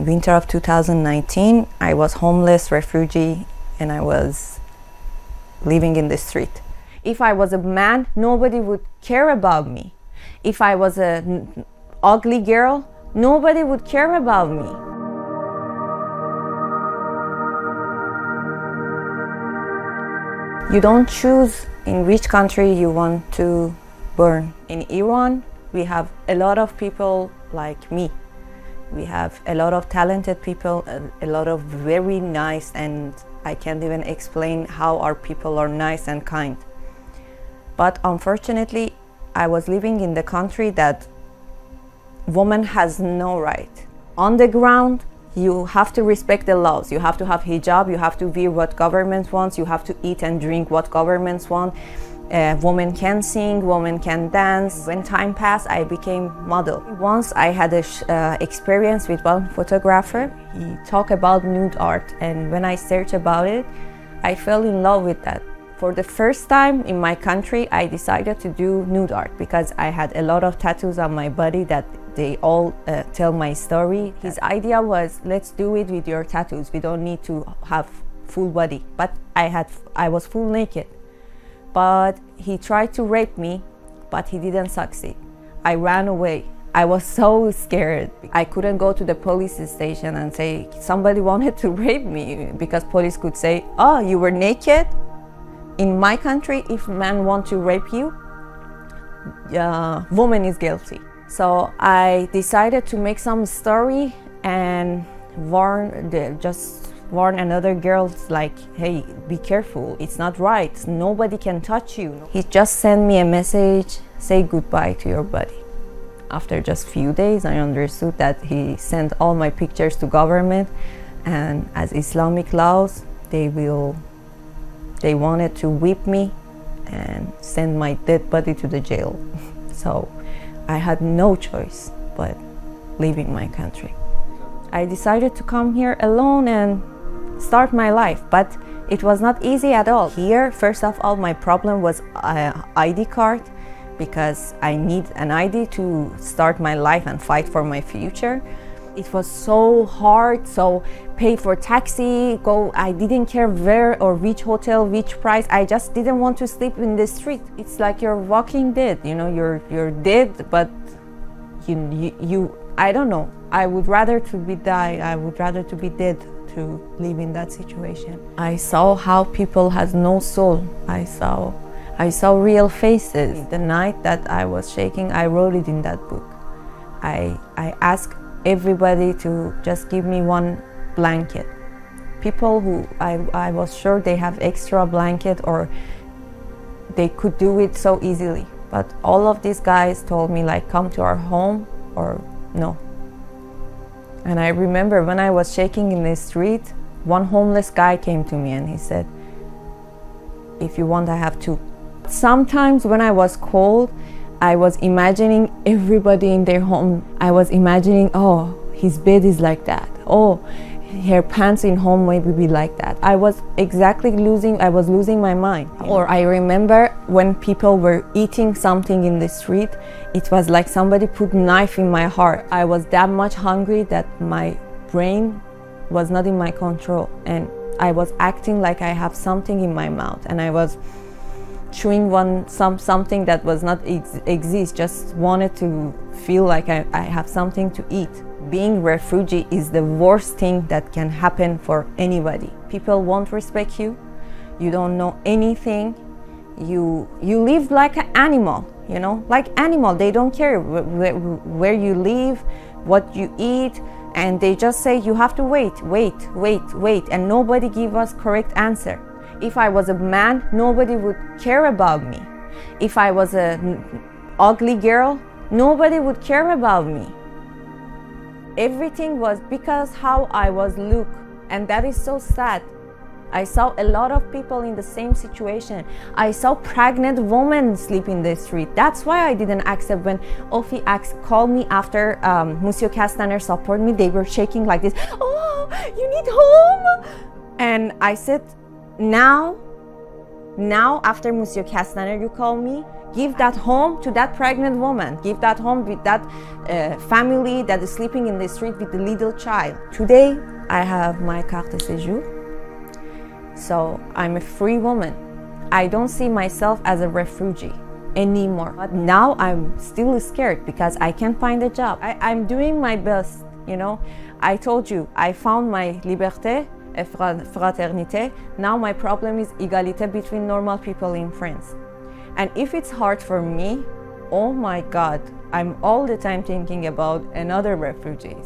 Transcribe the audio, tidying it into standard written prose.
in winter of 2019, I was homeless, refugee, and I was living in the street. If I was a man, nobody would care about me. If I was an ugly girl, nobody would care about me. You don't choose in which country you want to born. In Iran, we have a lot of people like me. We have a lot of talented people, a lot of very nice, and I can't even explain how our people are nice and kind. But unfortunately, I was living in the country that woman has no right. On the ground, you have to respect the laws. You have to have hijab, you have to wear what government wants, you have to eat and drink what governments want. Women can sing, women can dance. When time passed, I became model. Once I had an experience with one photographer. He talked about nude art, and when I searched about it, I fell in love with that. For the first time in my country, I decided to do nude art because I had a lot of tattoos on my body that they all tell my story. His idea was, let's do it with your tattoos. We don't need to have full body. But I was full naked. But he tried to rape me, but he didn't succeed. I ran away. I was so scared. I couldn't go to the police station and say, somebody wanted to rape me, because police could say, oh, you were naked? In my country, if men want to rape you, woman is guilty. So I decided to make some story and warn another girls like, hey, be careful, it's not right, nobody can touch you. He just sent me a message, say goodbye to your body. After just few days, I understood that he sent all my pictures to government, and as Islamic laws, they wanted to whip me and send my dead body to the jail. So I had no choice but leaving my country. I decided to come here alone and start my life, but it was not easy at all. Here, first of all, my problem was ID card, because I need an ID to start my life and fight for my future. It was so hard, so pay for taxi, go, I didn't care where or which hotel, which price, I just didn't want to sleep in the street. It's like you're walking dead, you know, you're dead, but you I don't know, I would rather to be dead to live in that situation. I saw how people has no soul. I saw real faces. The night that I was shaking, I wrote it in that book. I asked everybody to just give me one blanket. People who I was sure they have extra blanket or they could do it so easily. But all of these guys told me like, come to our home or no. And I remember when I was shaking in the street, one homeless guy came to me and he said, if you want, I have two. Sometimes when I was cold, I was imagining everybody in their home. I was imagining, oh, his bed is like that. Oh, her pants in home maybe be like that. I was losing my mind. Or I remember when people were eating something in the street, it was like somebody put a knife in my heart. I was that much hungry that my brain was not in my control, and I was acting like I have something in my mouth, and I was chewing something that was not exist, just wanted to feel like I have something to eat. Being refugee is the worst thing that can happen for anybody. People won't respect you. You don't know anything. You live like an animal, you know, like animal. They don't care where you live, what you eat, and they just say you have to wait, and nobody give us correct answer. If I was a man, nobody would care about me. If I was an ugly girl, nobody would care about me. Everything was because how I was looked, and that is so sad. I saw a lot of people in the same situation. I saw pregnant women sleep in the street. That's why I didn't accept when Ofi called me after Monsieur Castaner support me. They were shaking like this. Oh, you need home? And I said, now after Monsieur Castaner you call me, Give that home to that pregnant woman. Give that home with that family that is sleeping in the street with the little child. Today, I have my carte de séjour. So I'm a free woman. I don't see myself as a refugee anymore. But now I'm still scared because I can't find a job. I'm doing my best, you know. I told you, I found my liberté et fraternité. Now my problem is égalité between normal people in France. And if it's hard for me, oh my God, I'm all the time thinking about another refugees.